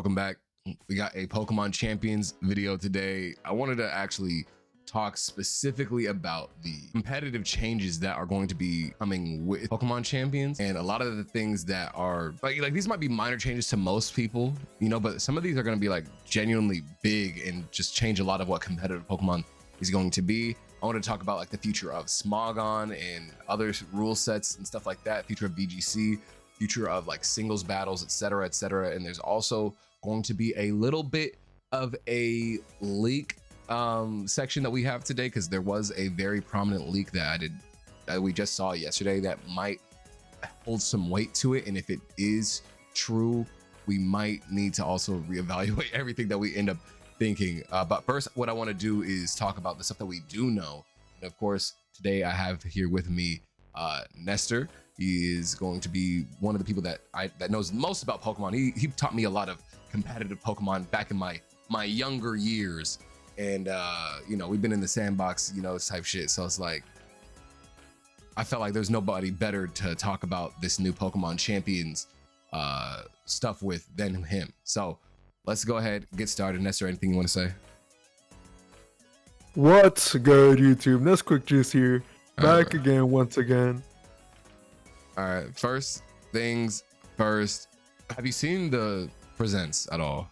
welcome back. We got a Pokemon Champions video today. I wanted to actually talk specifically about the competitive changes that are going to be coming with Pokemon Champions, and a lot of the things that are like these might be minor changes to most people, you know, but some of these are going to be like genuinely big and just change a lot of what competitive Pokemon is going to be. I want to talk about like the future of Smogon and other rule sets and stuff like that, future of VGC, future of like singles battles, etc., etc. And there's also going to be a little bit of a leak section that we have today, because there was a very prominent leak that we just saw yesterday that might hold some weight to it. And if it is true, we might need to also reevaluate everything that we end up thinking. But first, what I want to do is talk about the stuff that we do know. And of course, today I have here with me Nestor. He is going to be one of the people that knows most about Pokemon. He taught me a lot of competitive Pokemon back in my younger years, and you know, we've been in the sandbox, you know, type shit. So it's like I felt like there's nobody better to talk about this new Pokemon Champions stuff with than him. So let's go ahead, get started. Nestor, anything you want to say? What's good, YouTube? NesquikJuice here, back again once again. All right, first things first. Have you seen the presents at all?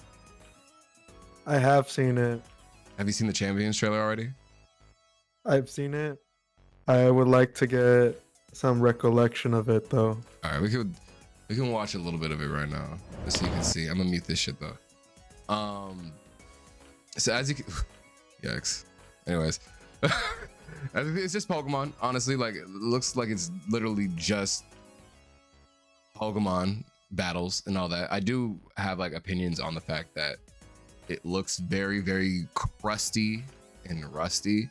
I have seen it. Have you seen the Champions trailer already? I've seen it. I would like to get some recollection of it though. All right, we can watch a little bit of it right now, just so you can see. I'm gonna mute this shit though. So as you can, yikes. Anyways, it's just Pokemon. Honestly, like it looks like it's literally just Pokemon battles and all that. I do have like opinions on the fact that it looks very, very crusty and rusty.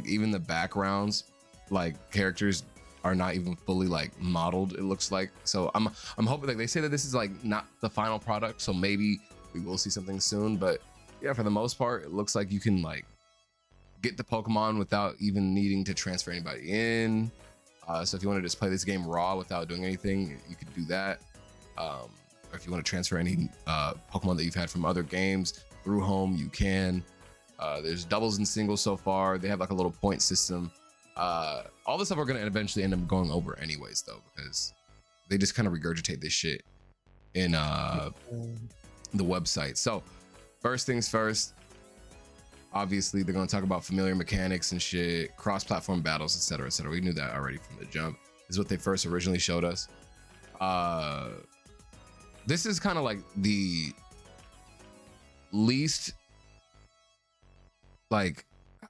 Even the backgrounds, like characters are not even fully like modeled, it looks like. So I'm hoping, like they say that this is like not the final product, so maybe we will see something soon. But yeah, for the most part, it looks like you can like get the Pokemon without even needing to transfer anybody in. So if you want to just play this game raw without doing anything, you could do that. Or if you want to transfer any Pokemon that you've had from other games through home, you can. There's doubles and singles so far. They have like a little point system. All this stuff we're going to eventually end up going over anyways, though, because they just kind of regurgitate this shit in the website. So first things first, obviously they're going to talk about familiar mechanics and shit, cross-platform battles, etc., etc. We knew that already from the jump. This is what they first originally showed us. This is kind of like the least, like,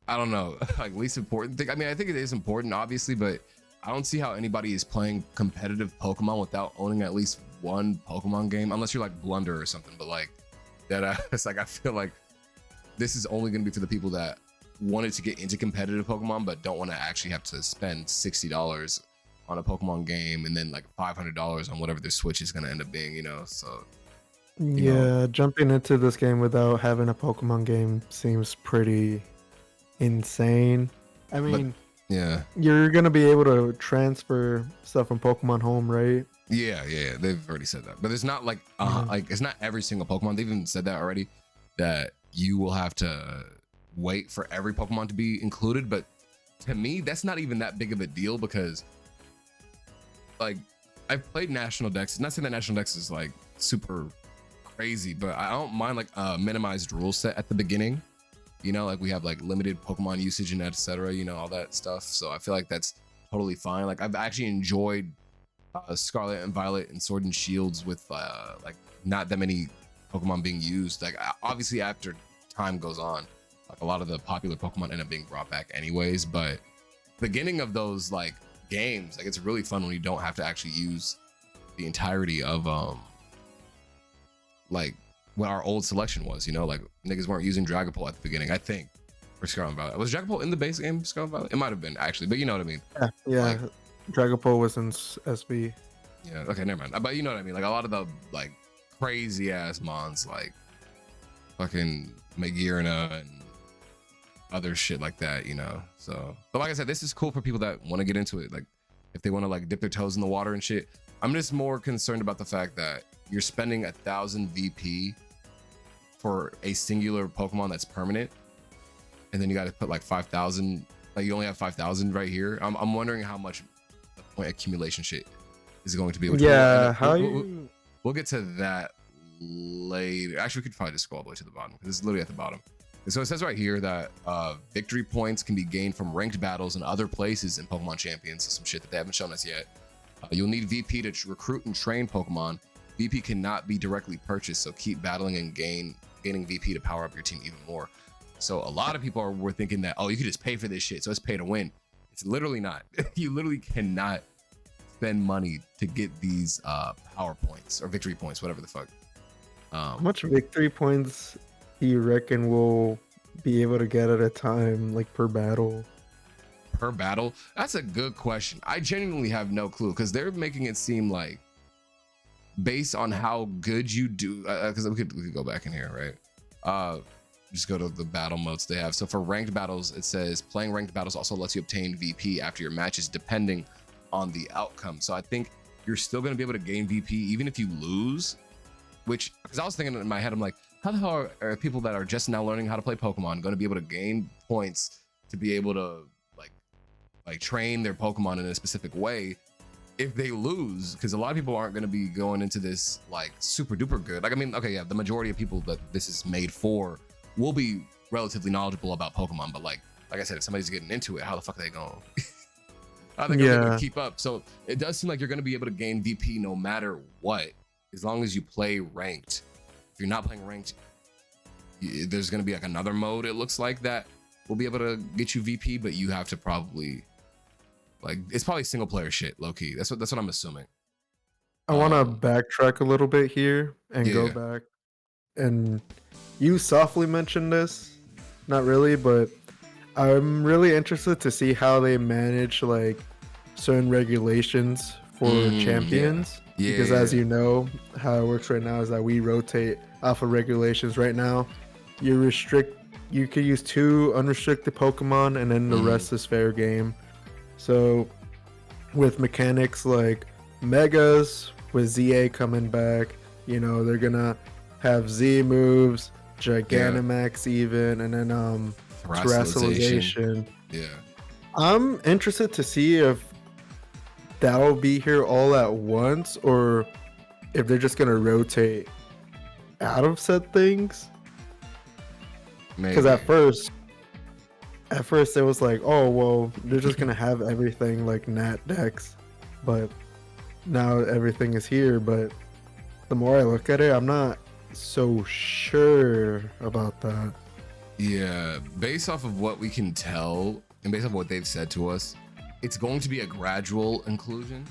I don't know, like least important thing. I mean, I think it is important, obviously, but I don't see how anybody is playing competitive Pokemon without owning at least one Pokemon game, unless you're like Blunder or something. But like that, it's like I feel like this is only going to be for the people that wanted to get into competitive Pokemon but don't want to actually have to spend $60 on a Pokemon game and then like $500 on whatever their Switch is going to end up being, you know. So yeah, jumping into this game without having a Pokemon game seems pretty insane. I mean, but, yeah, you're gonna be able to transfer stuff from Pokemon Home, right? Yeah, they've already said that, but it's not like like it's not every single Pokemon. They've even said that already, that you will have to wait for every Pokemon to be included. But to me, that's not even that big of a deal, because like I've played National Dex. Not saying that National Dex is like super crazy, but I don't mind like a minimized rule set at the beginning. You know, like we have like limited Pokemon usage and etc., you know, all that stuff. So I feel like that's totally fine. Like I've actually enjoyed Scarlet and Violet and Sword and Shields with like not that many Pokemon being used. Like obviously after time goes on, like a lot of the popular Pokemon end up being brought back anyways, but beginning of those like games, like it's really fun when you don't have to actually use the entirety of like what our old selection was, you know, like niggas weren't using Dragapult at the beginning, I think, for Scarlet and Violet. Was Dragapult in the base game, Scarlet and Violet? It might have been actually, but you know what I mean. Yeah, like, Dragapult was in SB. Yeah, okay, never mind. But you know what I mean, like a lot of the like crazy ass mons, like fucking Magearna and other shit like that, you know. So, but like I said, this is cool for people that want to get into it, like if they want to like dip their toes in the water and shit. I'm just more concerned about the fact that you're spending 1,000 VP for a singular Pokemon that's permanent, and then you got to put like 5,000. Like you only have 5,000 right here. I'm wondering how much the point accumulation shit is going to be. Which Yeah, we'll get to that later. Actually, we could probably just scroll all the way to the bottom because it's literally at the bottom. And so it says right here that victory points can be gained from ranked battles and other places in Pokemon Champions. So some shit that they haven't shown us yet. You'll need VP to recruit and train Pokemon. VP cannot be directly purchased, so keep battling and gaining VP to power up your team even more. So a lot of people were thinking that, oh, you could just pay for this shit, so it's pay to win. It's literally not. You literally cannot spend money to get these power points or victory points, whatever the fuck. How much victory points do you reckon we'll be able to get at a time, like per battle? Per battle? That's a good question. I genuinely have no clue because they're making it seem like based on how good you do, because we could go back in here, right? Just go to the battle modes they have. So for ranked battles, it says playing ranked battles also lets you obtain VP after your matches depending on the outcome. So I think you're still going to be able to gain VP even if you lose, which, because I was thinking in my head, I'm like, how the hell are people that are just now learning how to play Pokemon going to be able to gain points to be able to like train their Pokemon in a specific way if they lose? Because a lot of people aren't going to be going into this like super duper good. Like, I mean, okay, yeah, the majority of people that this is made for will be relatively knowledgeable about Pokemon, but like I said, if somebody's getting into it, how the fuck are they going? How are they going to keep up? So it does seem like you're going to be able to gain VP no matter what, as long as you play ranked. If you're not playing ranked, there's going to be like another mode, it looks like, that will be able to get you VP, but you have to probably like, it's probably single player shit, low key. That's what I'm assuming. I want to backtrack a little bit here and go back. And you softly mentioned this, not really, but I'm really interested to see how they manage like certain regulations for champions. Because as you know, how it works right now is that we rotate off of regulations. Right now, you could use 2 unrestricted Pokemon, and then the rest is fair game. So with mechanics like Megas, with ZA coming back, you know, they're gonna have Z moves, Gigantamax even, and then Terrestrialization. Yeah. I'm interested to see if that'll be here all at once, or if they're just gonna rotate out of said things. Because at first it was like, oh well, they're just gonna have everything like Nat Dex, but now everything is here. But the more I look at it, I'm not so sure about that. Yeah, based off of what we can tell and based off what they've said to us, it's going to be a gradual inclusion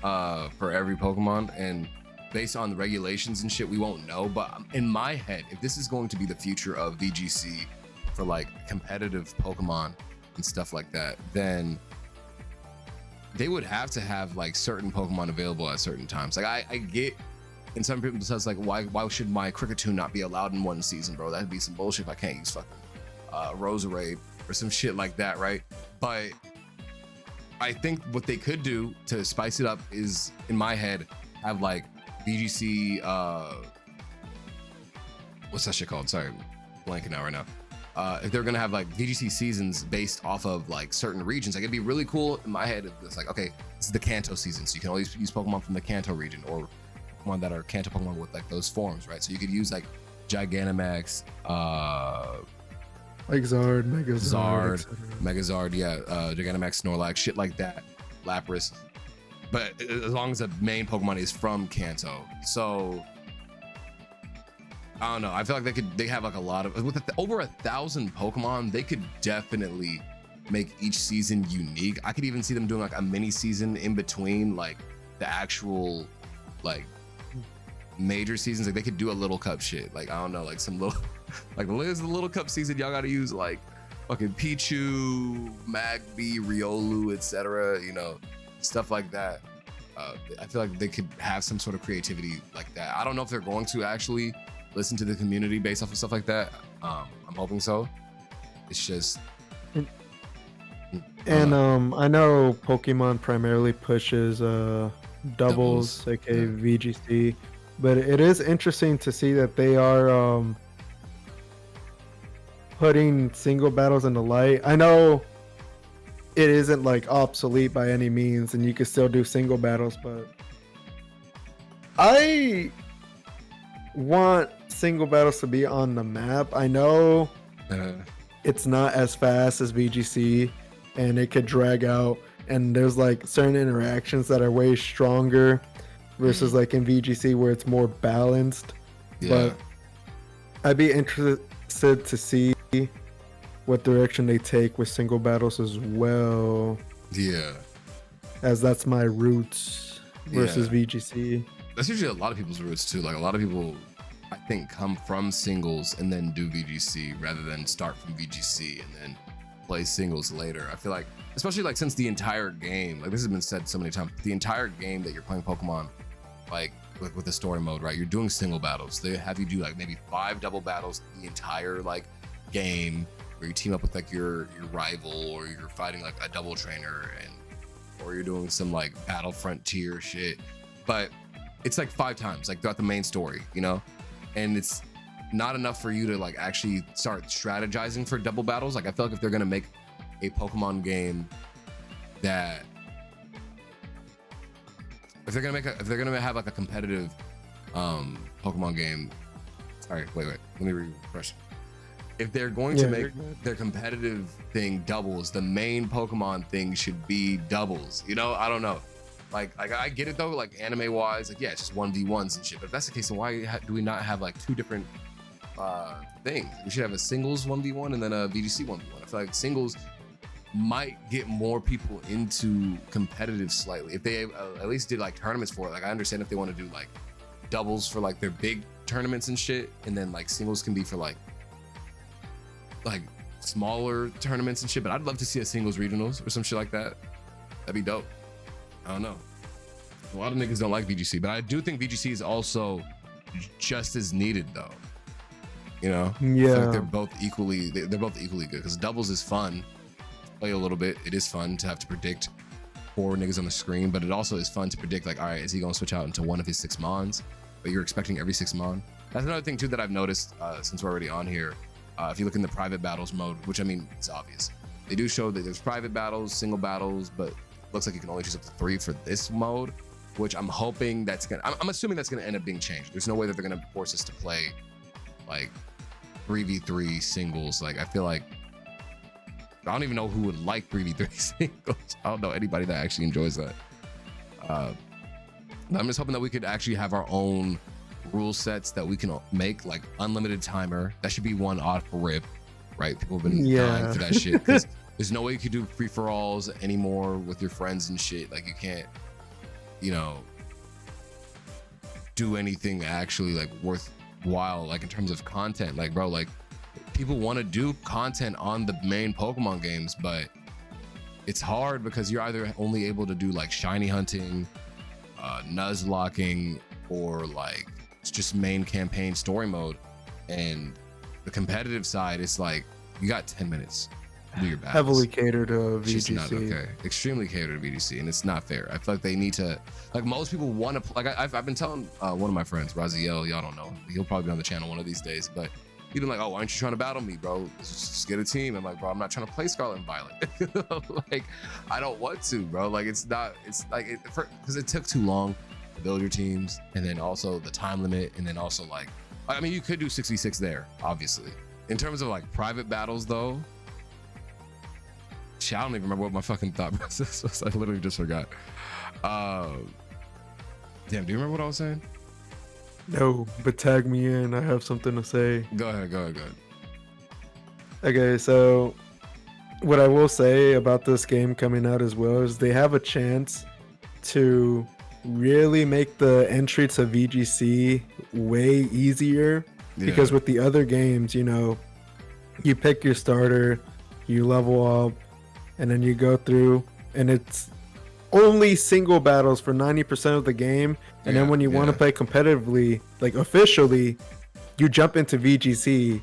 for every Pokemon, and based on the regulations and shit, we won't know. But in my head, if this is going to be the future of VGC for like competitive Pokemon and stuff like that, then they would have to have like certain Pokemon available at certain times. Like I get, and some people says like, why should my Kricketune not be allowed in one season, bro? That'd be some bullshit if I can't use fucking Roserade or some shit like that, right? But I think what they could do to spice it up is, in my head, have like VGC, what's that shit called? Sorry, I'm blanking out right now. If they're gonna have like VGC seasons based off of like certain regions, like it'd be really cool in my head. It's like, okay, this is the Kanto season, so you can always use Pokemon from the Kanto region, or Pokemon that are Kanto Pokemon with like those forms, right? So you could use like Gigantamax, like Zard, Megazard, yeah, Gigantamax, Snorlax, shit like that, Lapras. But as long as the main Pokemon is from Kanto, so I don't know. I feel like they have like a lot of, with over 1,000 Pokemon, they could definitely make each season unique. I could even see them doing like a mini season in between like the actual like major seasons. Like they could do a little cup shit. Like I don't know, like some little like the little cup season. Y'all got to use like fucking Pichu, Magby, Riolu, etc. You know, stuff like that. I feel like they could have some sort of creativity like that. I don't know if they're going to actually listen to the community based off of stuff like that. I'm hoping so. It's just, and I know Pokemon primarily pushes doubles, aka VGC, but it is interesting to see that they are putting single battles in the light. I know it isn't like obsolete by any means, and you can still do single battles, but I want single battles to be on the map. I know it's not as fast as VGC, and it could drag out, and there's like certain interactions that are way stronger versus like in VGC where it's more balanced. But I'd be interested to see what direction they take with single battles as well. Yeah. As that's my roots versus VGC. That's usually a lot of people's roots too. Like a lot of people, I think, come from singles and then do VGC rather than start from VGC and then play singles later. I feel like, especially like since the entire game, like this has been said so many times, the entire game that you're playing Pokemon, like with the story mode, right? You're doing single battles. They have you do like maybe 5 double battles the entire like game, where you team up with like your rival, or you're fighting like a double trainer, or you're doing some like battle frontier shit. But it's like 5 times like throughout the main story, you know? And it's not enough for you to like actually start strategizing for double battles. Like I feel like if they're gonna make a Pokemon game that if they're gonna have like a competitive Pokemon game, sorry, wait, let me refresh. If they're going to make their competitive thing doubles, the main Pokemon thing should be doubles. You know, I don't know. Like I get it though, like anime wise, like yeah, it's just 1v1s and shit. But if that's the case, then why do we not have like 2 different things? We should have a singles 1v1 and then a VGC 1v1. I feel like singles might get more people into competitive slightly if they at least did like tournaments for it. Like I understand if they want to do like doubles for like their big tournaments and shit, and then like singles can be for like smaller tournaments and shit. But I'd love to see a singles regionals or some shit like that. That'd be dope. I don't know. A lot of niggas don't like VGC, but I do think VGC is also just as needed though. You know? Yeah. I feel like they're both equally good because doubles is fun. Play a little bit. It is fun to have to predict 4 niggas on the screen, but it also is fun to predict like, all right, is he gonna switch out into one of his 6 mons? But you're expecting every 6 mon. That's another thing too that I've noticed since we're already on here. If you look in the private battles mode, which I mean, it's obvious. They do show that there's private battles, single battles, but looks like you can only choose up to 3 for this mode, which I'm hoping I'm assuming that's gonna end up being changed. There's no way that they're gonna force us to play like 3v3 singles. Like I feel like I don't even know who would like 3v3 singles. I don't know anybody that actually enjoys that. I'm just hoping that we could actually have our own rule sets that we can make, like unlimited timer. That should be one odd for rip, right? People have been dying for that shit because there's no way you could do free-for-alls anymore with your friends and shit. Like you can't, you know, do anything actually like worthwhile, like in terms of content. Like bro, like people want to do content on the main Pokemon games, but it's hard because you're either only able to do like shiny hunting, nuzlocking, or like it's just main campaign story mode. And the competitive side, it's like you got 10 minutes to do your battles. Heavily catered to VGC. It's not okay. Extremely catered to VGC, and it's not fair. I feel like they need to, like most people want to, like I've been telling one of my friends, Raziel, y'all don't know, he'll probably be on the channel one of these days, but he's been like, oh, why aren't you trying to battle me, bro? Just get a team. I'm like, bro, I'm not trying to play Scarlet and Violet. Like, I don't want to, bro. Like, it's like, because it took too long to build your teams, and then also the time limit, and then also like, I mean, you could do 6v6 there, obviously. In terms of like private battles though, shit, I don't even remember what my fucking thought process was. I literally just forgot. Damn, do you remember what I was saying? No, but tag me in. I have something to say. Go ahead. Okay, so what I will say about this game coming out as well is they have a chance to really make the entry to VGC way easier. Because with the other games, you know, you pick your starter, you level up, and then you go through, and it's only single battles for 90% of the game. And then when you want to play competitively, like officially, you jump into VGC,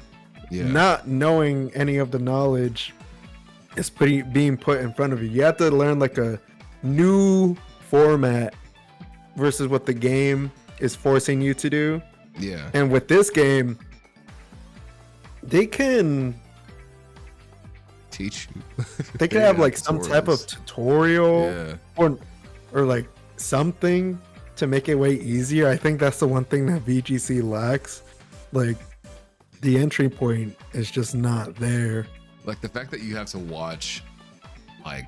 not knowing any of the knowledge is being put in front of you. You have to learn like a new format versus what the game is forcing you to do. Yeah. And with this game, they can teach you. They could have like some type of tutorial or like something to make it way easier. I think that's the one thing that VGC lacks. Like the entry point is just not there. Like the fact that you have to watch like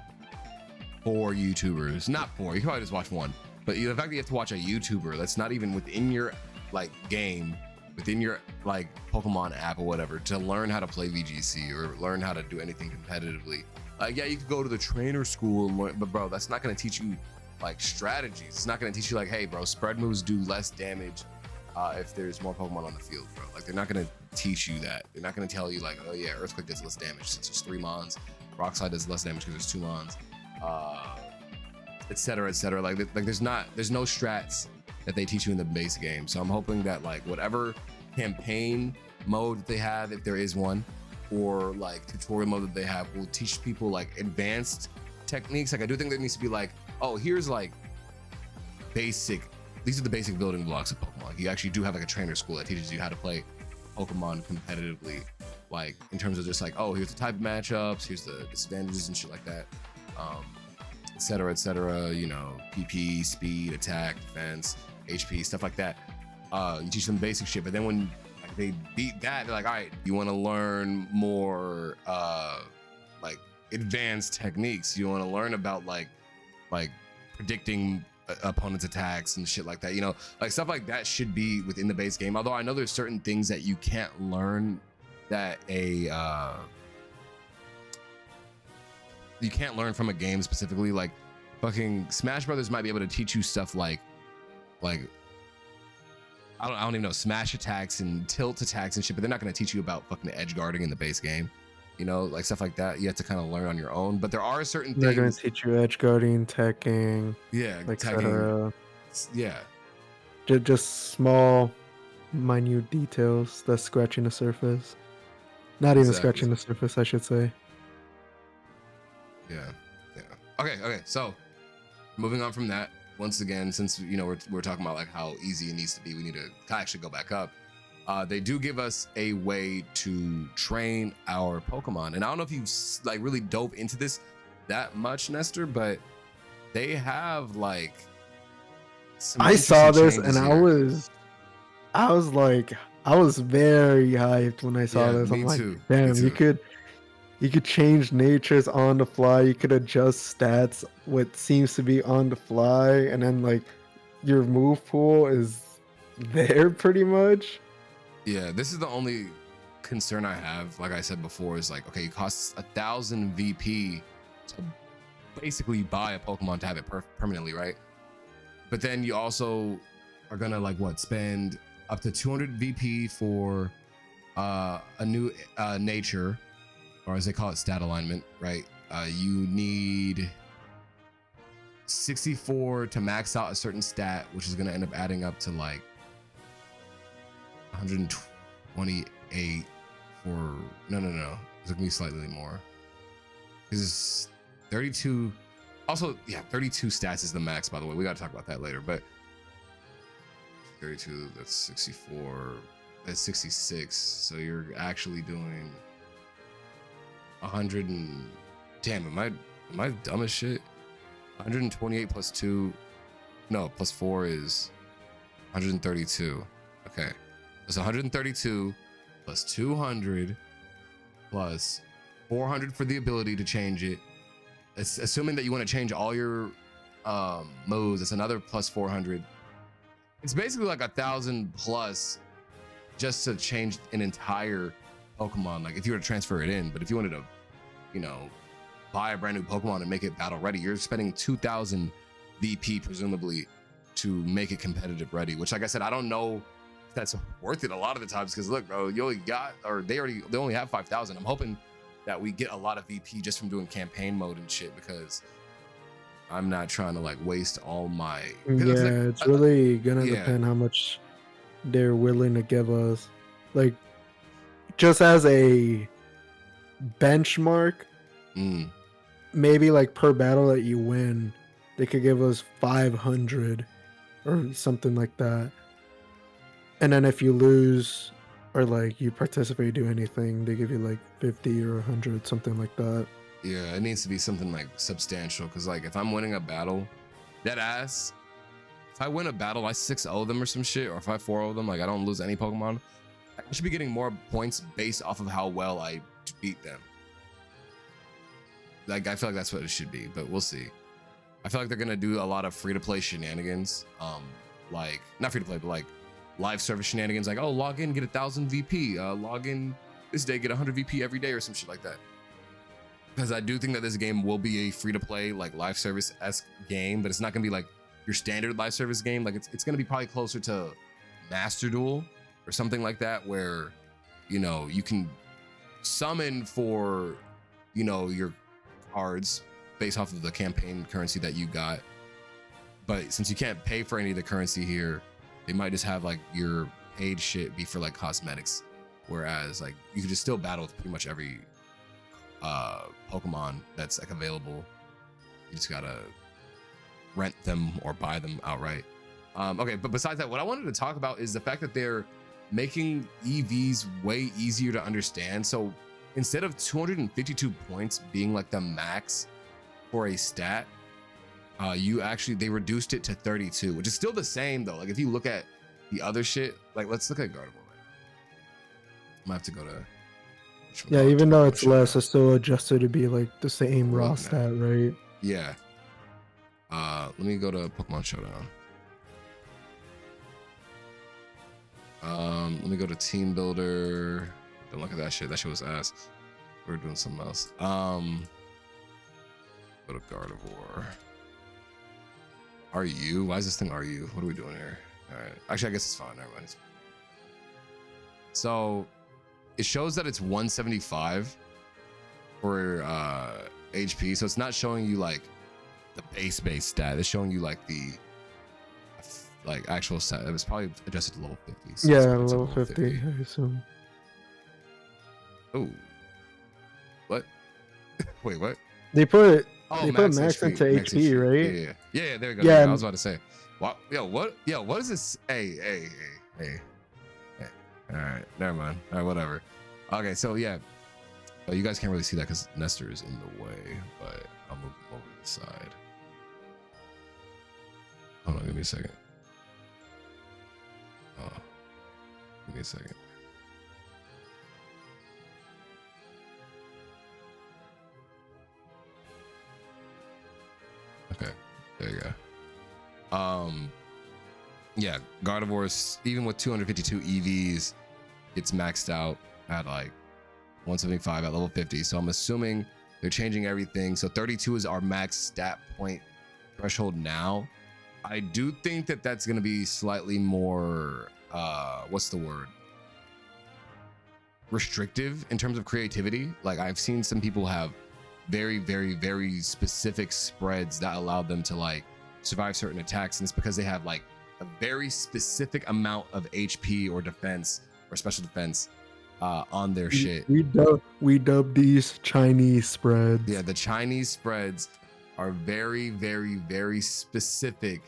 4 YouTubers, not 4, you can probably just watch one, but the fact that you have to watch a YouTuber that's not even within your like game, within your like Pokemon app or whatever, to learn how to play VGC or learn how to do anything competitively. Like, yeah, you could go to the trainer school and learn, but bro, that's not going to teach you like strategies. It's not going to teach you like, hey bro, spread moves do less damage if there's more Pokemon on the field, bro. Like, they're not going to teach you that. They're not going to tell you like, oh yeah, Earthquake does less damage since there's 3 Mons. Rock Slide does less damage because there's 2 Mons, etc., etc. Like there's no strats that they teach you in the base game. So I'm hoping that like whatever campaign mode that they have, if there is one, or like tutorial mode that they have, will teach people like advanced techniques. Like I do think there needs to be like, oh, here's like basic, these are the basic building blocks of Pokemon. Like you actually do have like a trainer school that teaches you how to play Pokemon competitively, like in terms of just like, oh, here's the type of matchups, here's the disadvantages and shit like that, etc., etc. You know, PP, speed, attack, defense, HP, stuff like that. You teach them basic shit, but then when like they beat that, they're like, all right, you want to learn more like advanced techniques. You want to learn about like predicting opponents' attacks and shit like that. You know, like stuff like that should be within the base game. Although I know there's certain things that you can't learn that you can't learn from a game specifically. Like fucking Smash Brothers might be able to teach you stuff like I don't even know, smash attacks and tilt attacks and shit, but they're not going to teach you about fucking edge guarding in the base game. You know, like stuff like that. You have to kind of learn on your own. But there are certain things. They're going to teach you edge guarding, teching. Yeah, like teching. Yeah. Just small, minute details that's scratching the surface. Not even scratching the surface, I should say. Yeah. Okay. So, moving on from that. Once again, since you know we're talking about like how easy it needs to be, we need to actually go back up. They do give us a way to train our Pokemon, and I don't know if you've like really dove into this that much, Nestor, but they have like some I saw this and here. I was very hyped when I saw this. I'm like, damn, you could change natures on the fly. You could adjust stats what seems to be on the fly, and then like your move pool is there pretty much. Yeah, this is the only concern I have. Like I said before, is like, okay, it costs 1,000 VP to basically buy a Pokemon to have it permanently, right? But then you also are gonna like spend up to 200 VP for a new nature, or as they call it, stat alignment, right? You need 64 to max out a certain stat, which is gonna end up adding up to like 128 for no, it's gonna be slightly more. This is 32. Also, yeah, 32 stats is the max, by the way. We gotta talk about that later, but 32, that's 64, that's 66. So you're actually doing 100 and damn, am I dumb as shit? 128 plus 2, no, plus 4 is 132. Okay, it's 132 plus 200 plus 400 for the ability to change it. It's assuming that you want to change all your moves. It's another plus 400. It's basically like 1,000 plus just to change an entire Pokemon. Like if you were to transfer it in, but if you wanted to, you know, buy a brand new Pokemon and make it battle ready, you're spending 2,000 VP presumably to make it competitive ready. Which, like I said, I don't know if that's worth it a lot of the times, because look, bro, you only got, or they only have 5,000. I'm hoping that we get a lot of VP just from doing campaign mode and shit, because I'm not trying to like waste all my. Yeah, it's really gonna depend how much they're willing to give us. Like, just as a benchmark, maybe like per battle that you win, they could give us 500 or something like that. And then if you lose, or like you participate, do anything, they give you like 50 or 100, something like that. Yeah, it needs to be something like substantial. Because like if I'm winning a battle, that ass. If I win a battle, I 6-0 them or some shit, or if I 4-0 them, like I don't lose any Pokemon, I should be getting more points based off of how well I beat them. Like I feel like that's what it should be, but we'll see. I feel like they're gonna do a lot of free-to-play shenanigans, like not free-to-play, but like live service shenanigans, like oh log in, get 1,000 VP, log in this day, get 100 VP every day or some shit like that. Because I do think that this game will be a free-to-play, like live service-esque game, but it's not gonna be like your standard live service game. Like it's gonna be probably closer to Master Duel or something like that, where you know you can summon for your cards based off of the campaign currency that you got, but since you can't pay for any of the currency here, they might just have like your paid shit be for like cosmetics, whereas like you can just still battle with pretty much every Pokemon that's like available. You just gotta rent them or buy them outright. Okay, but besides that, what I wanted to talk about is the fact that they're making EVs way easier to understand. So instead of 252 points being like the max for a stat, they reduced it to 32, which is still the same though. Like if you look at the other shit, like let's look at Gardevoir. I'm gonna have to go to yeah, even though it's less, it's still adjusted to be like the same raw stat, right? Yeah. Let me go to Pokemon Showdown. Let me go to Team Builder. Don't look at that shit. That shit was ass. We're doing something else. Go to Gardevoir. Are you? Why is this thing? Are you? What are we doing here? All right. Actually, I guess it's fine. Never mind. So it shows that it's 175 for HP. So it's not showing you like the base stat. It's showing you like the actual stat. It was probably adjusted to level 50. So yeah, level 50, I assume. Oh, what? Wait, what? They put max max HP, into max HP, right? Yeah. There we go. Yeah, I was about to say, what? What is this? Hey. All right, never mind. All right, whatever. Okay, so yeah, you guys can't really see that because Nestor is in the way, but I'll move him over to the side. Hold on, give me a second. Give me a second. Okay, there you go. Yeah, Gardevoir, even with 252 EVs, it's maxed out at like 175 at level 50. So I'm assuming they're changing everything. So 32 is our max stat point threshold now. I do think that that's going to be slightly more, what's the word? Restrictive in terms of creativity. Like I've seen some people have very, very, very specific spreads that allow them to like survive certain attacks. And it's because they have like a very specific amount of HP or defense or special defense on their shit. We dub these Chinese spreads. Yeah, the Chinese spreads are very, very, very specific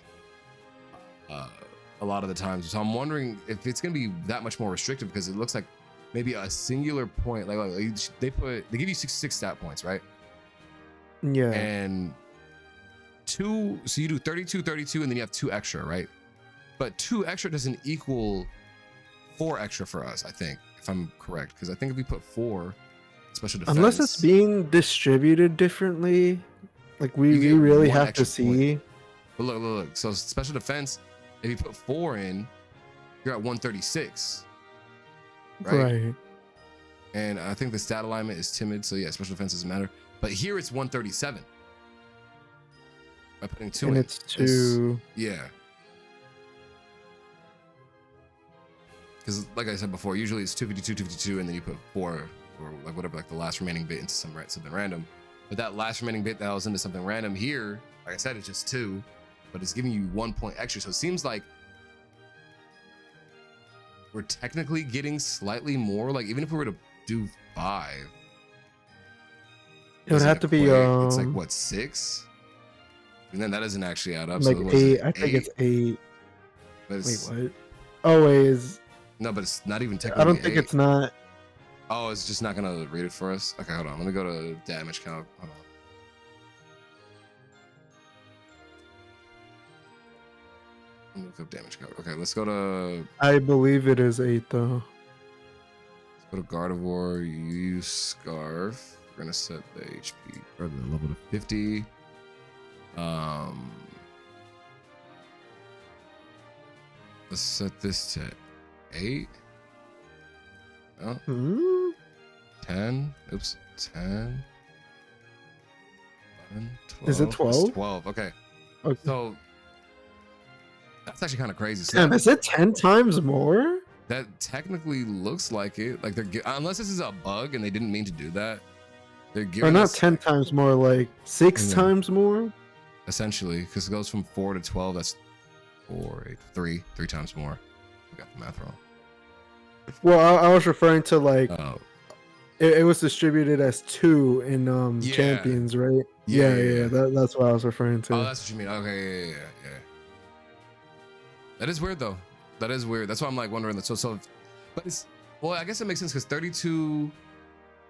a lot of the times. So I'm wondering if it's gonna be that much more restrictive, because it looks like maybe a singular point, like they give you 66 stat points, right? Yeah. And so you do 32, and then you have 2 extra, right? But 2 extra doesn't equal 4 extra for us, I think, if I'm correct. Because I think if we put 4 special defense, unless it's being distributed differently, like we really have to see. But look. So special defense, if you put 4 in, you're at 136, right? And I think the stat alignment is timid, so yeah, special defense doesn't matter. But here it's 137 by putting 2 and in. It's 2. Yeah. Because like I said before, usually it's 252, and then you put 4 or like whatever, like the last remaining bit into something random. But that last remaining bit that was into something random here, like I said, it's just 2, but it's giving you 1 point extra. So it seems like we're technically getting slightly more. Like even if we were to do 5, it would have to be it's like what, 6? And then that doesn't actually add up. Like so 8. I think it's 8. But wait, what? Oh, wait, is No, but it's not even technically I don't think 8. it's not. Oh, it's just not gonna read it for us. Okay, hold on. Let me go to damage count. Hold on. Let me look up damage count. Okay, let's go to I believe it is 8 though. Go to Gardevoir, use Scarf. We're gonna set the HP or the level to 50. Let's set this to 8. Oh, 10. Oops, 10. 11, 12. Is it 12? 12. Okay. Okay. So that's actually kind of crazy. So Damn, is it 10 times more? that technically looks like it. Like unless this is a bug and they didn't mean to do that. They're giving Or not us 10 times more, like 6 Yeah. times more? essentially because it goes from 4 to 12. That's 4, 8, 3 times more. I got the math wrong. Well, I was referring to like Oh, it was distributed as 2 in Yeah. Champions, right? Yeah. That's what I was referring to. oh, that's what you mean. Okay, yeah. That is weird though. That is weird. That's why I'm like wondering that. So, but it's well, I guess it makes sense because 32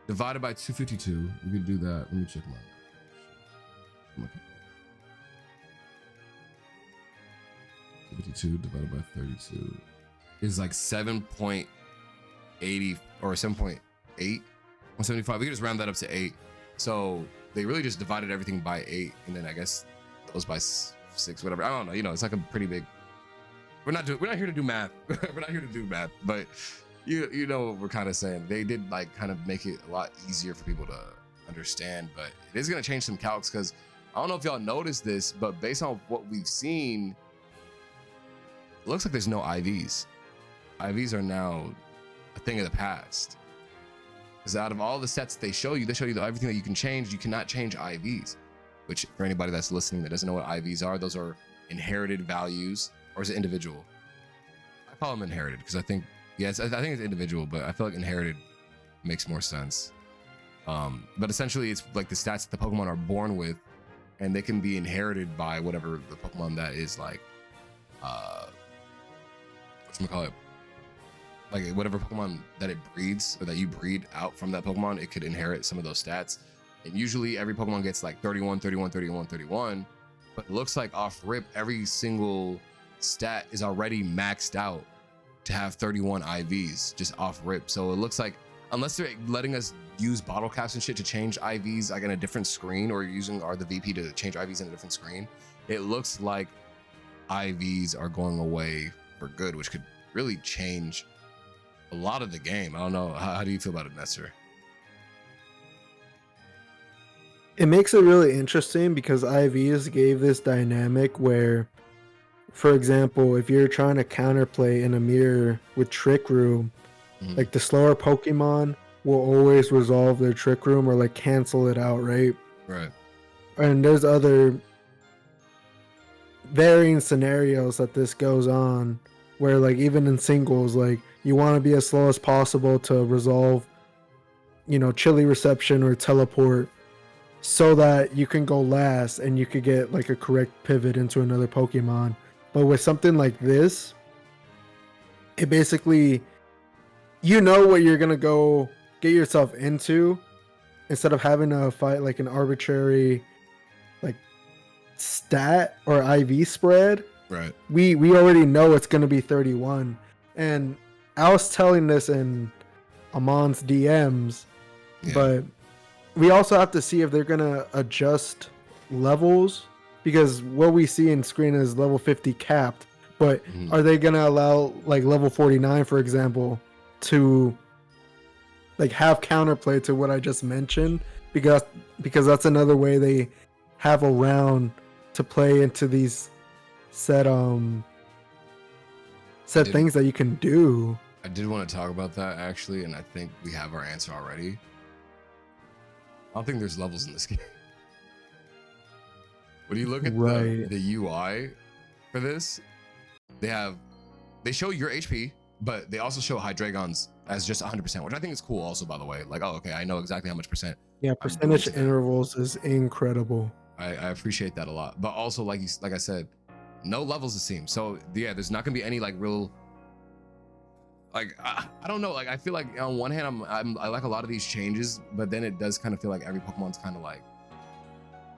divided by 252. We could do that. Let me check my. 52 divided by 32 is like 7.80 or 7.8, 175. We could just round that up to 8. So they really just divided everything by 8, and then I guess those by 6, whatever. I don't know. It's like a pretty big. We're not here to do math. We're not here to do math, but you know what we're kind of saying. They did like kind of make it a lot easier for people to understand, but it is gonna change some calcs because I don't know if y'all noticed this, but based on what we've seen, it looks like there's no IVs. IVs are now a thing of the past. Because out of all the sets they show you everything that you can change. You cannot change IVs, which for anybody that's listening that doesn't know what IVs are, those are inherited values, or is it individual? I call them inherited because I think it's individual, but I feel like inherited makes more sense. But essentially it's like the stats that the Pokemon are born with, and they can be inherited by whatever the Pokemon that is like whatchamacallit, like whatever Pokemon that it breeds or that you breed out from that Pokemon, it could inherit some of those stats. And usually every Pokemon gets like 31, 31, 31, 31, but it looks like off rip, every single stat is already maxed out to have 31 IVs just off rip. So it looks like unless they're letting us use bottle caps and shit to change IVs like in a different screen, or using the VP to change IVs in a different screen, it looks like IVs are going away for good, which could really change a lot of the game. I don't know. How do you feel about it, Nestor? It makes it really interesting because IVs gave this dynamic where, for example, if you're trying to counterplay in a mirror with Trick Room, like the slower Pokemon will always resolve their Trick Room or like cancel it out, right? Right. And there's other varying scenarios that this goes on where like even in singles, like you want to be as slow as possible to resolve, chili reception or teleport so that you can go last and you could get like a correct pivot into another Pokemon. But with something like this, it basically, what you're going to go get yourself into instead of having to fight like an arbitrary like stat or IV spread. Right. We already know it's going to be 31. And I was telling this in Amon's DMs, but we also have to see if they're going to adjust levels, because what we see in screen is level 50 capped, but are they going to allow like level 49, for example, to like have counterplay to what I just mentioned? Because that's another way they have a round to play into these set things that you can do. I did want to talk about that actually, and I think we have our answer already. I don't think there's levels in this game. When you look at the UI for this, they show your HP, but they also show Hydreigon's as just 100%, which I think is cool also, by the way. Like, oh, okay, I know exactly how much percent. Yeah, percentage intervals is incredible. I appreciate that a lot. But also, like I said, no levels it seems. So yeah, there's not gonna be any like real like I don't know. Like I feel like on one hand I like a lot of these changes, but then it does kind of feel like every Pokemon's kind of like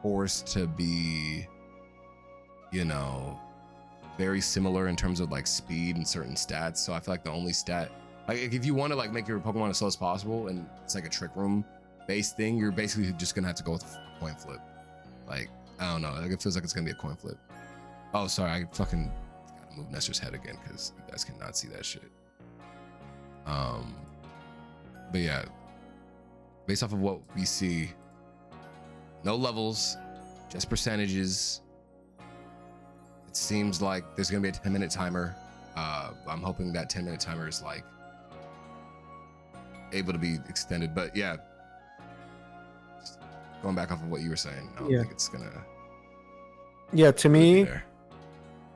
forced to be, you know, very similar in terms of like speed and certain stats. So I feel like the only stat, like if you want to like make your Pokemon as slow as possible and it's like a trick room based thing, you're basically just gonna have to go with a coin flip. Like I don't know, like it feels like it's gonna be a coin flip. Oh sorry, I fucking gotta move Nestor's head again because you guys cannot see that shit. But yeah, based off of what we see, no levels, just percentages. It seems like there's gonna be a 10-minute timer. I'm hoping that 10-minute timer is like able to be extended. But yeah, just going back off of what you were saying, I don't think it's gonna. Yeah, to me,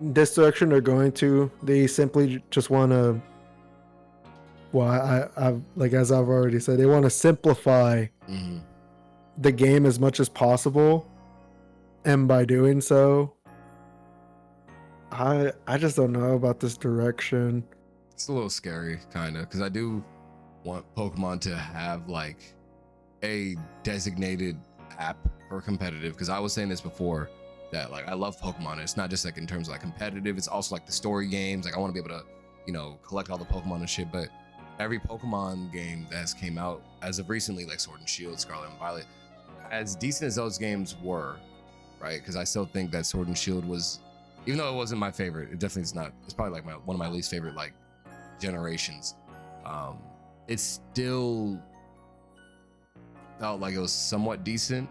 this direction they're going to, they simply just want to. Well, I like as I've already said, they want to simplify the game as much as possible, and by doing so, I just don't know about this direction. It's a little scary, kind of, because I do want Pokemon to have like a designated app for competitive. Because I was saying this before that like I love Pokemon. It's not just like in terms of like competitive. It's also like the story games. Like I want to be able to, you know, collect all the Pokemon and shit. But every Pokemon game that has came out as of recently, like Sword and Shield, Scarlet and Violet, as decent as those games were, right? Because I still think that Sword and Shield was, even though it wasn't my favorite, it definitely is not. It's probably like one of my least favorite like generations. It still felt like it was somewhat decent,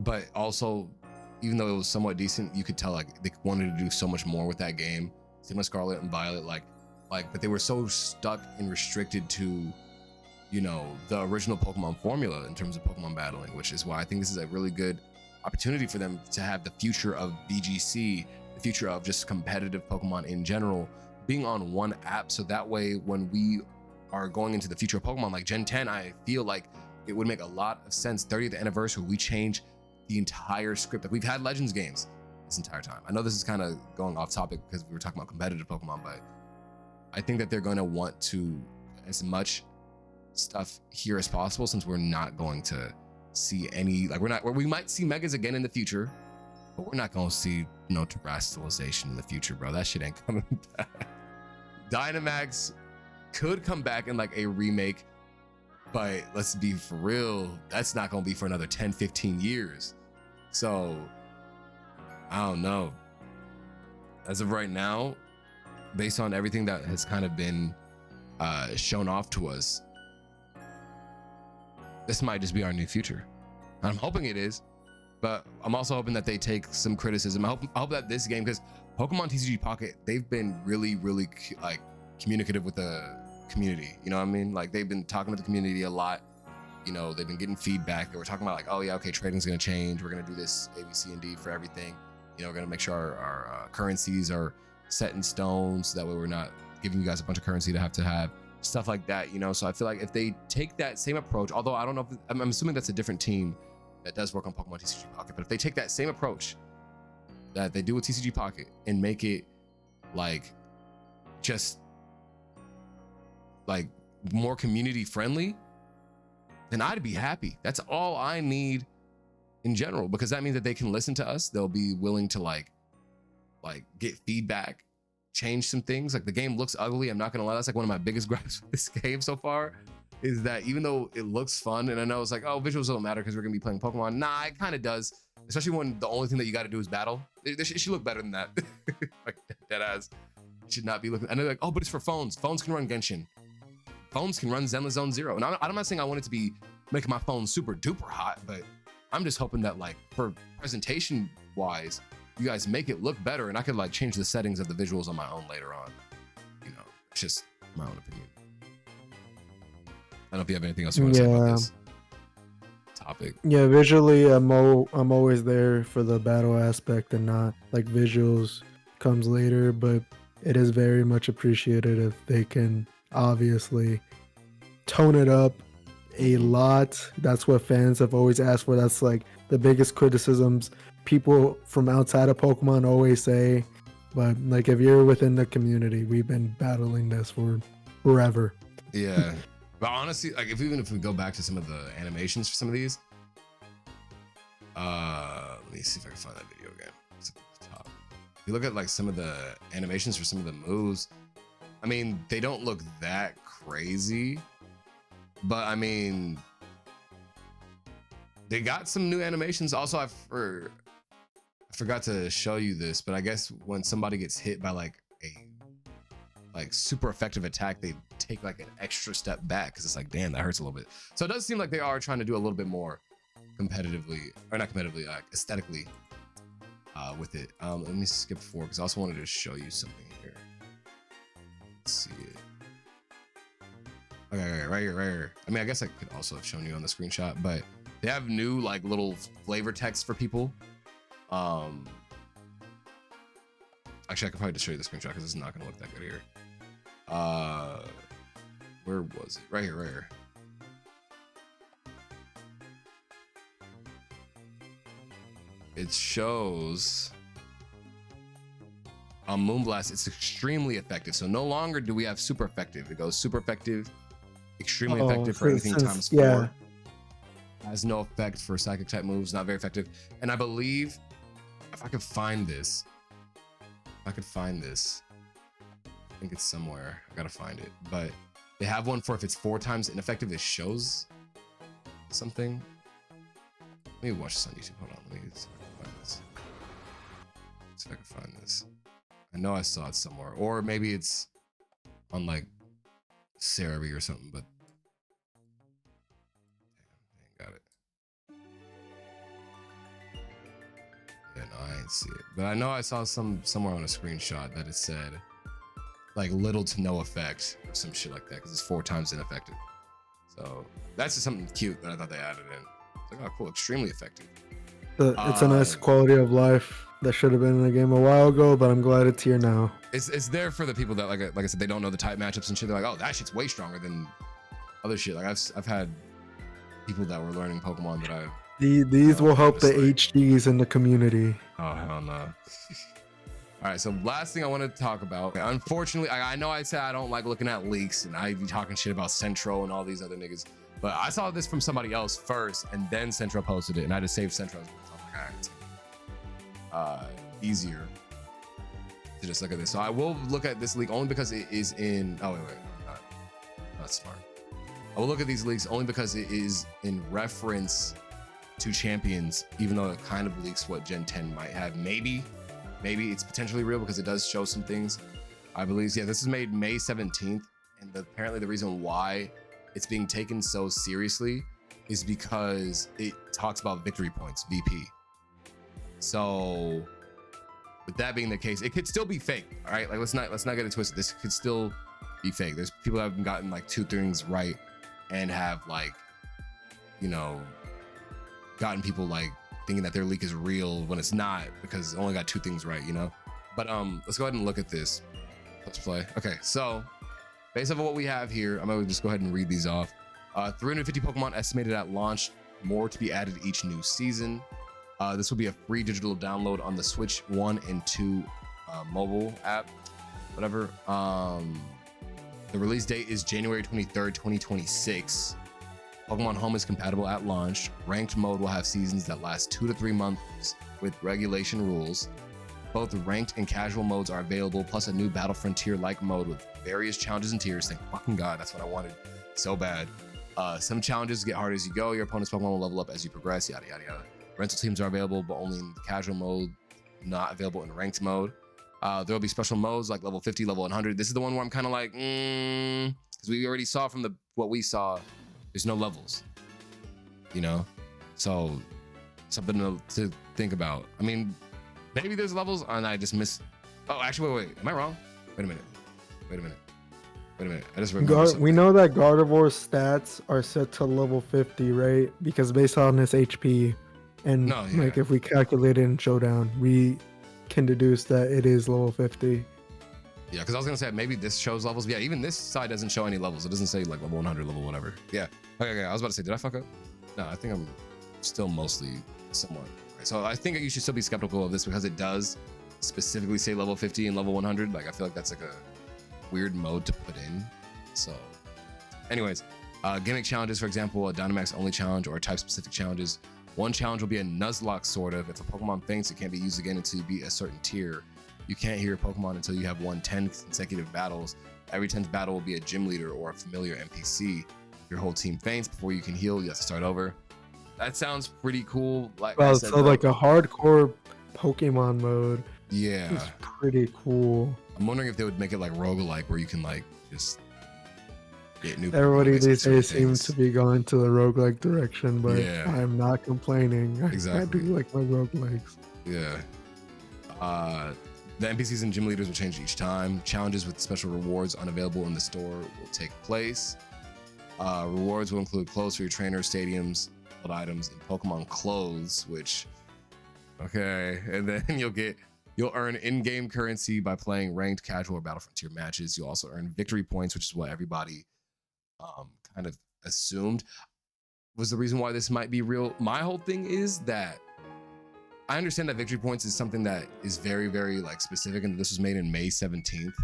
but also, even though it was somewhat decent, you could tell like they wanted to do so much more with that game. Same with Scarlet and Violet, like, but they were so stuck and restricted to, you know, the original Pokemon formula in terms of Pokemon battling, which is why I think this is a really good opportunity for them to have the future of VGC, the future of just competitive Pokemon in general, being on one app. So that way, when we are going into the future of Pokemon, like Gen 10, I feel like it would make a lot of sense. 30th anniversary, we change the entire script. Like we've had Legends games this entire time. I know this is kind of going off topic because we were talking about competitive Pokemon, but I think that they're going to want to as much stuff here as possible, since we're not going to see any, like we might see megas again in the future, but we're not going to see no terrestrialization in the future, bro. That shit ain't coming back. Dynamax could come back in like a remake, but let's be for real, that's not going to be for another 10-15 years. So I don't know. As of right now, based on everything that has kind of been shown off to us, this might just be our new future. I'm hoping it is, but I'm also hoping that they take some criticism. I hope that this game, because Pokemon TCG Pocket, they've been really like communicative with the community. You know what I mean? Like they've been talking to the community a lot. You know, they've been getting feedback. They were talking about like, oh yeah, okay, trading's gonna change. We're gonna do this A, B, C, and D for everything. You know, we're gonna make sure our currencies are set in stone, so that way we're not giving you guys a bunch of currency to have stuff like that, you know. So I feel like if they take that same approach, although I don't know if I'm assuming that's a different team that does work on Pokemon TCG Pocket, but if they take that same approach that they do with TCG Pocket and make it like just like more community friendly, then I'd be happy. That's all I need in general, because that means that they can listen to us. They'll be willing to like get feedback, change some things. Like the game looks ugly, I'm not gonna lie. That's like one of my biggest gripes with this game so far, is that even though it looks fun, and I know it's like, oh, visuals don't matter because we're gonna be playing Pokemon. Nah, it kind of does, especially when the only thing that you got to do is battle. It should look better than that. Like that ass. It should not be looking. And they're like, oh, but it's for phones. Phones can run Genshin. Phones can run Zenless Zone Zero. And I'm not saying I want it to be making my phone super duper hot, but I'm just hoping that like for presentation wise, you guys make it look better, and I could like change the settings of the visuals on my own later on. You know, it's just my own opinion. I don't know if you have anything else you want to say about this topic. Yeah, visually, I'm always there for the battle aspect, and not like visuals comes later. But it is very much appreciated if they can obviously tone it up a lot. That's what fans have always asked for. That's like the biggest criticisms people from outside of Pokemon always say, but like if you're within the community, we've been battling this for forever. Yeah. But honestly, like even if we go back to some of the animations for some of these, let me see if I can find that video again. It's at the top. If you look at like some of the animations for some of the moves, I mean, they don't look that crazy, but I mean, they got some new animations. Also, I forgot to show you this, but I guess when somebody gets hit by like a super effective attack, they take like an extra step back because it's like, damn, that hurts a little bit. So it does seem like they are trying to do a little bit more competitively, or not competitively, aesthetically with it. Let me skip forward because I also wanted to show you something here. Let's see it. Okay, right here. I mean, I guess I could also have shown you on the screenshot, but they have new like little flavor text for people. Actually, I could probably just show you the screenshot because it's not gonna look that good here. Where was it? Right here. It shows Moonblast. It's extremely effective. So no longer do we have super effective. It goes super effective, extremely effective for anything times 4. Yeah. Has no effect for psychic type moves. Not very effective. And I believe if I could find this, I think it's somewhere. I gotta find it. But they have one for if it's 4 times ineffective, it shows something. Let me watch this on YouTube. Hold on. Let me see if I can find this. See if I can find this. I know I saw it somewhere. Or maybe it's on like Cerebi or something, but damn, I ain't got it. Yeah, no, I ain't see it. But I know I saw somewhere on a screenshot that it said like little to no effect or some shit like that because it's 4 times ineffective. So that's just something cute that I thought they added in. It's like, oh, cool, extremely effective. It's a nice quality of life that should have been in the game a while ago, but I'm glad it's here now. It's there for the people that like I said, they don't know the type matchups and shit. They're like, oh, that shit's way stronger than other shit. Like I've had people that were learning Pokemon that I. These will help the HDs in the community. Oh hell no. All right, so last thing I wanted to talk about. Unfortunately, I know I said I don't like looking at leaks and I be talking shit about Centro and all these other niggas, but I saw this from somebody else first and then Centro posted it and I just saved Centro. So I'm like, all right, easier to just look at this. So I will look at this leak only because it is in, oh wait, not smart. I will look at these leaks only because it is in reference to champions, even though it kind of leaks what Gen 10 might have. Maybe it's potentially real because it does show some things. I believe, yeah, this is made May 17th. And apparently the reason why it's being taken so seriously is because it talks about victory points, VP. So with that being the case, it could still be fake. All right, like let's not get it twisted. This could still be fake. There's people that have gotten like 2 things right and have like, you know, gotten people like thinking that their leak is real when it's not because it only got 2 things right, you know. But let's go ahead and look at this. Let's play. Okay, so based on what we have here, I'm gonna just go ahead and read these off. 350 Pokemon estimated at launch, more to be added each new season. This will be a free digital download on the Switch 1 and 2 mobile app, whatever. The release date is January 23rd, 2026. Pokemon Home is compatible at launch. Ranked mode will have seasons that last 2 to 3 months with regulation rules. Both ranked and casual modes are available, plus a new Battle Frontier-like mode with various challenges and tiers. Thank fucking God, that's what I wanted so bad. Some challenges get harder as you go. Your opponent's Pokemon will level up as you progress, yada, yada, yada. Rental teams are available, but only in the casual mode, not available in ranked mode. There'll be special modes like level 50, level 100. This is the one where I'm kind of like, because we already saw from what we saw, there's no levels, you know? So something to think about. I mean, maybe there's levels and I just missed. Oh, actually, wait. Am I wrong? Wait a minute. I just remember something. We know that Gardevoir's stats are set to level 50, right? Because based on his HP and like if we calculate it in Showdown, we can deduce that it is level 50. Yeah, because I was gonna say maybe this shows levels. Yeah, even this side doesn't show any levels. It doesn't say like level 100, level whatever. Yeah. Okay. I was about to say, did I fuck up? No, I think I'm still mostly somewhat right. So I think you should still be skeptical of this because it does specifically say level 50 and level 100. Like I feel like that's like a weird mode to put in. So anyways, gimmick challenges, for example, a Dynamax only challenge or type specific challenges. One challenge will be a Nuzlocke sort of. If a Pokemon faints, it can't be used again until you beat a certain tier. You can't heal your Pokemon until you have won 10 consecutive battles. Every 10th battle will be a gym leader or a familiar NPC. If your whole team faints before you can heal, you have to start over. That sounds pretty cool. Like I said, so like a hardcore Pokemon mode. Yeah, it's pretty cool. I'm wondering if they would make it like roguelike, where you can like just get new. Everybody these days seems to be going to the roguelike direction, but yeah. I'm not complaining. Exactly. I do like my roguelikes. Yeah. The NPCs and gym leaders will change each time. Challenges with special rewards unavailable in the store will take place. Rewards will include clothes for your trainer, stadiums, items, and Pokemon clothes, which, okay. And then you'll earn in-game currency by playing ranked, casual, or Battle Frontier matches. You'll also earn victory points, which is what everybody kind of assumed was the reason why this might be real. My whole thing is that I understand that victory points is something that is very, very like specific, and this was made in May 17th,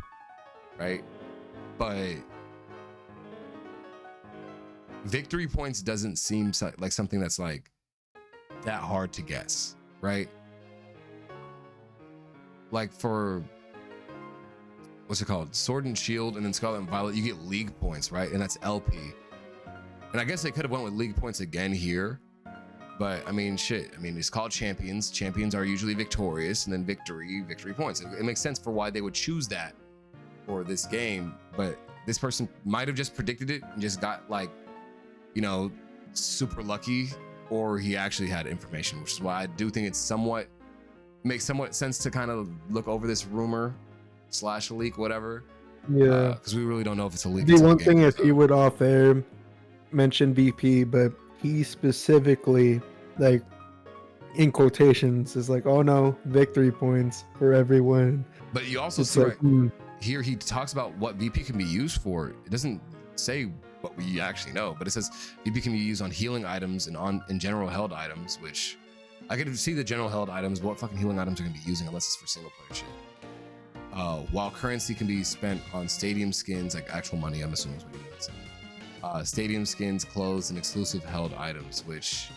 right? But victory points doesn't seem like something that's like that hard to guess, right? Like for what's it called, Sword and Shield, and then Scarlet and Violet, you get league points, right? And that's LP. And I guess they could have went with league points again here. But I mean, shit. I mean, it's called champions. Champions are usually victorious, and then victory points. It makes sense for why they would choose that for this game. But this person might have just predicted it and just got like, you know, super lucky, or he actually had information, which is why I do think it's makes somewhat sense to kind of look over this rumor / leak, whatever. Yeah. Because we really don't know if it's a leak. The one thing is he would off air mention VP, but he specifically, like, in quotations, is like, oh no, victory points for every win. But you also see like, here he talks about what VP can be used for. It doesn't say what we actually know, but it says VP can be used on healing items and in general held items, which I could see the general held items, but what fucking healing items are gonna be using unless it's for single player shit. While currency can be spent on stadium skins, like actual money, I'm assuming is what he means. Stadium skins, clothes, and exclusive held items, which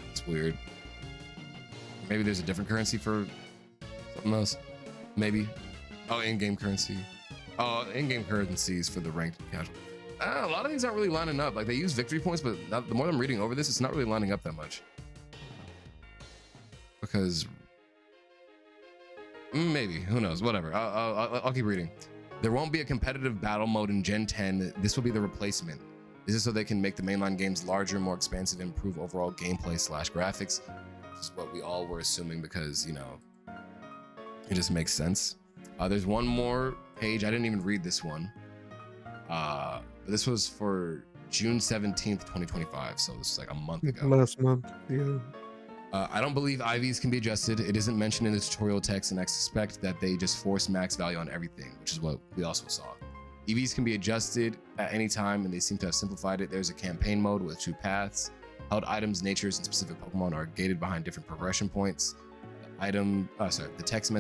it's weird. Maybe there's a different currency for something else. Maybe. Oh, in-game currency. Oh, in-game currencies for the ranked and casual. A lot of these aren't really lining up. Like they use victory points, but the more I'm reading over this, it's not really lining up that much. Because maybe, who knows? Whatever. I'll keep reading. There won't be a competitive battle mode in Gen 10. This will be the replacement. This is so they can make the mainline games larger, more expansive, and improve overall gameplay / graphics, which is what we all were assuming because, you know, it just makes sense. There's one more page. I didn't even read this one. But this was for June 17th, 2025. So this was like a month ago. Last month, yeah. I don't believe IVs can be adjusted. It isn't mentioned in the tutorial text, and I suspect that they just force max value on everything, which is what we also saw. EVs can be adjusted at any time, and they seem to have simplified it. There's a campaign mode with 2 paths. Held items, natures, and specific Pokemon are gated behind different progression points. The text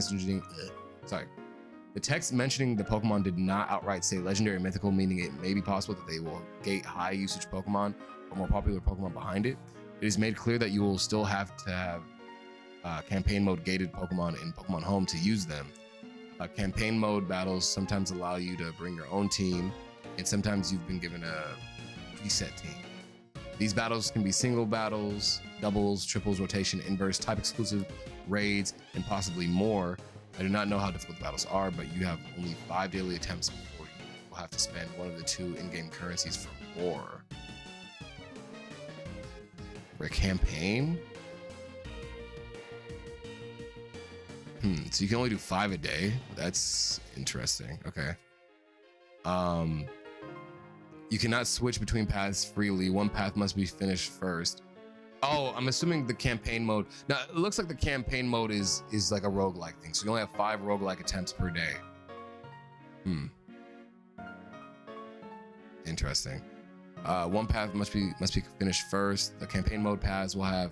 mentioning the Pokemon did not outright say legendary and mythical, meaning it may be possible that they will gate high usage Pokemon or more popular Pokemon behind it. It is made clear that you will still have to have campaign mode gated Pokemon in Pokemon Home to use them. Campaign mode battles sometimes allow you to bring your own team, and sometimes you've been given a preset team. These battles can be single battles, doubles, triples, rotation, inverse, type exclusive, raids, and possibly more. I do not know how difficult the battles are, but you have only 5 daily attempts before you will have to spend one of the 2 in-game currencies for more. For a campaign? So you can only do 5 a day. That's interesting. Okay. You cannot switch between paths freely. One path must be finished first. Oh, I'm assuming the campaign mode. Now, it looks like the campaign mode is like a roguelike thing. So you only have 5 roguelike attempts per day. Interesting. One path must be finished first. The campaign mode paths will have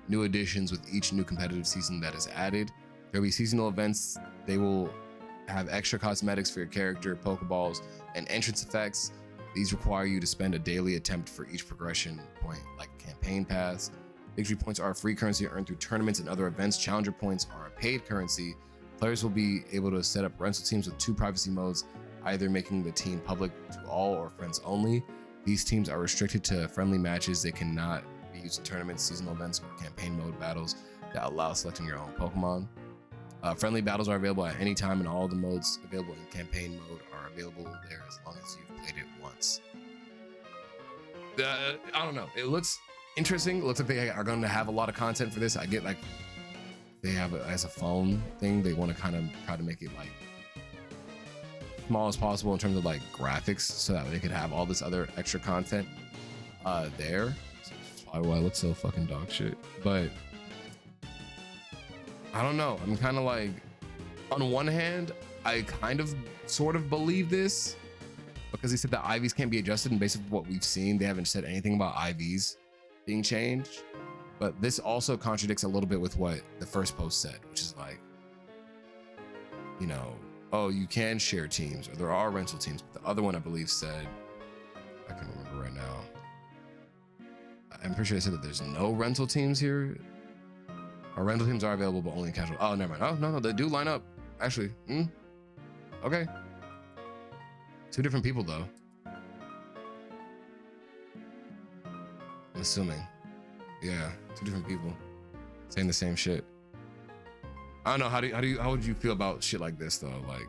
new additions with each new competitive season that is added. There'll be seasonal events. They will have extra cosmetics for your character, Pokeballs, and entrance effects. These require you to spend a daily attempt for each progression point, like campaign pass. Victory points are a free currency earned through tournaments and other events. Challenger points are a paid currency. Players will be able to set up rental teams with 2 privacy modes, either making the team public to all or friends only. These teams are restricted to friendly matches. They cannot be used in tournaments, seasonal events, or campaign mode battles that allow selecting your own Pokemon. Friendly battles are available at any time, and all the modes available in campaign mode are available there as long as you've played it once. I don't know. It looks interesting. It looks like they are going to have a lot of content for this. I get like they have it as a phone thing. They want to kind of try to make it like small as possible in terms of like graphics, so that they could have all this other extra content there. So that's probably why it looks so fucking dog shit. But I don't know. I'm kind of like, on one hand, I kind of sort of believe this because he said that IVs can't be adjusted, and based on what we've seen, they haven't said anything about IVs being changed. But this also contradicts a little bit with what the first post said, which is like, you know, oh, you can share teams, or there are rental teams. But the other one I believe said, I can't remember right now. I'm pretty sure they said that there's no rental teams here. Our rental teams are available, but only in casual. Oh, never mind. Oh, no, they do line up. Actually, okay. 2 different people though. I'm assuming. Yeah, 2 different people saying the same shit. I don't know. How would you feel about shit like this though? Like,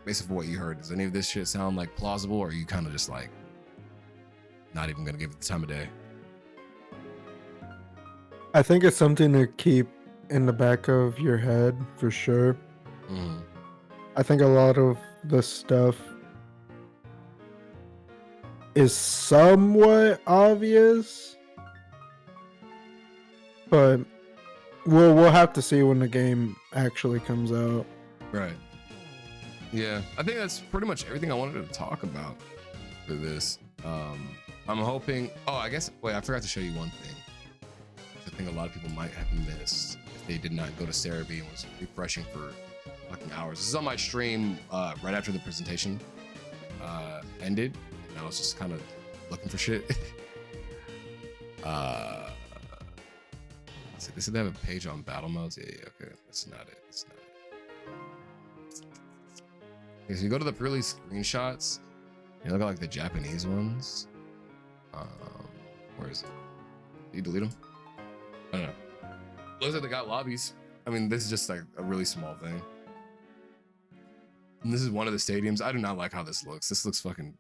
based off what you heard, does any of this shit sound like plausible, or are you kind of just like not even gonna give it the time of day? I think it's something to keep in the back of your head for sure. I think a lot of the stuff is somewhat obvious, but we'll have to see when the game actually comes out. Right. Yeah, I think that's pretty much everything I wanted to talk about for this. I'm hoping. Oh, I guess. Wait, I forgot to show you one thing. I think a lot of people might have missed if they did not go to Cerebi and was refreshing for fucking hours. This is on my stream right after the presentation ended, and I was just kind of looking for shit. Let's see, they said they have a page on battle modes. Yeah, okay, that's not it. That's not it. Okay, so you go to the early screenshots. You look at like the Japanese ones. Where is it? Did you delete them? I don't know. Looks like they got lobbies. I mean, this is just like a really small thing. And this is one of the stadiums. I do not like how this looks. This looks fucking.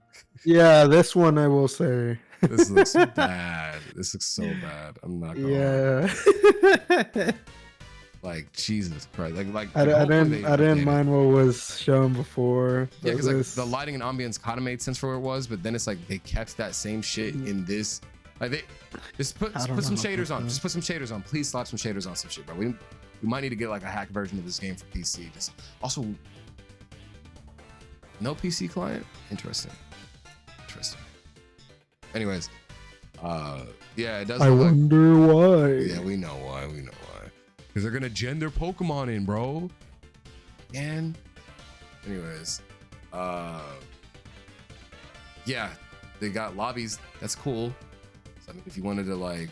Yeah, this one I will say. This looks bad. This looks so bad. I'm not going. Yeah. Like Jesus Christ. Like I didn't mind what was shown before. Yeah, because like the lighting and ambience kind of made sense for what it was, but then it's like they kept that same shit in this. Like they just put some shaders on. Just put some shaders on. Please slap some shaders on some shit, bro. We might need to get like a hack version of this game for PC. Just also no PC client. Interesting. Anyways, yeah, it does. I wonder why. Yeah, we know why. Because they're gonna gen their Pokemon in, bro. And anyways, yeah, they got lobbies. That's cool. So, I mean, if you wanted to like,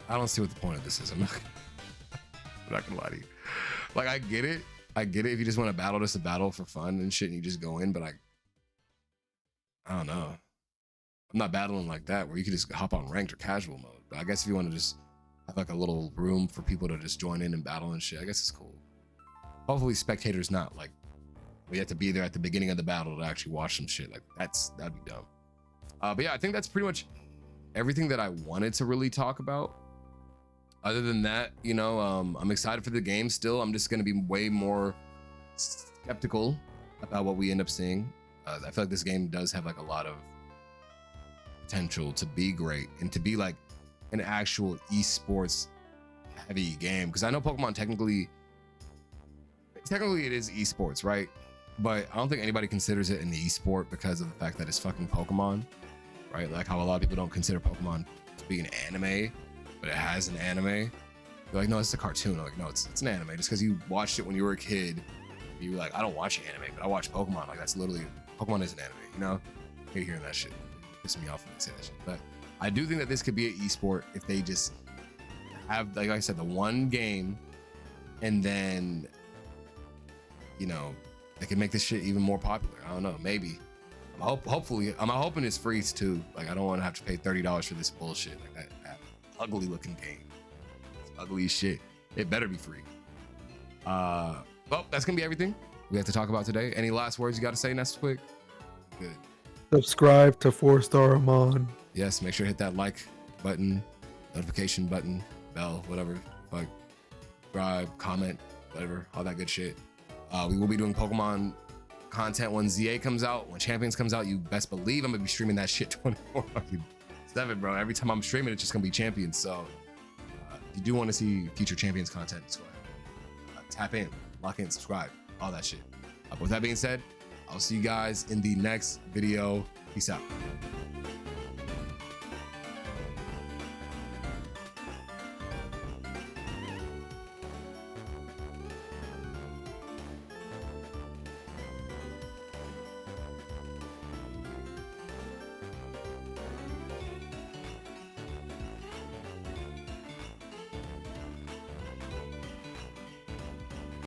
I don't see what the point of this is. I'm not gonna lie to you. Like, I get it if you just want to battle just a battle for fun and shit, and you just go in. But I don't know. I'm not battling like that where you can just hop on ranked or casual mode. But I guess if you want to just have like a little room for people to just join in and battle and shit, I guess it's cool. Hopefully spectators not like we have to be there at the beginning of the battle to actually watch some shit. Like that'd be dumb. But yeah, I think that's pretty much everything that I wanted to really talk about. Other than that, you know, I'm excited for the game still. I'm just gonna be way more skeptical about what we end up seeing. I feel like this game does have like a lot of potential to be great and to be like an actual esports heavy game. Because I know Pokemon technically it is esports, right? But I don't think anybody considers it an esport because of the fact that it's fucking Pokemon, right? Like how a lot of people don't consider Pokemon to be an anime, but it has an anime. They're like, no, it's a cartoon. I'm like, no, it's an anime. Just because you watched it when you were a kid, you were like, I don't watch anime, but I watch Pokemon. Like, that's literally, Pokemon is an anime, you know? I hate hearing that shit. It pisses me off when they say that shit. But I do think that this could be an esport if they just have, like I said, the one game, and then, you know, they can make this shit even more popular. I don't know, maybe. Hopefully, I'm hoping it's free too. Like, I don't want to have to pay $30 for this bullshit. Like that ugly looking game. It's ugly as shit. It better be free. Well, that's gonna be everything we have to talk about today. Any last words you got to say, Nesquik? Good. Subscribe to 4-Star Amon. Yes, make sure to hit that like button, notification button, bell, whatever. Like, subscribe, comment, whatever, all that good shit. We will be doing Pokemon content when ZA comes out. When Champions comes out, you best believe I'm gonna be streaming that shit 24/7, bro. Every time I'm streaming, it's just gonna be Champions. So if you do want to see future Champions content, just go ahead. Tap in, lock in, subscribe, all that shit. But with that being said, I'll see you guys in the next video. Peace out.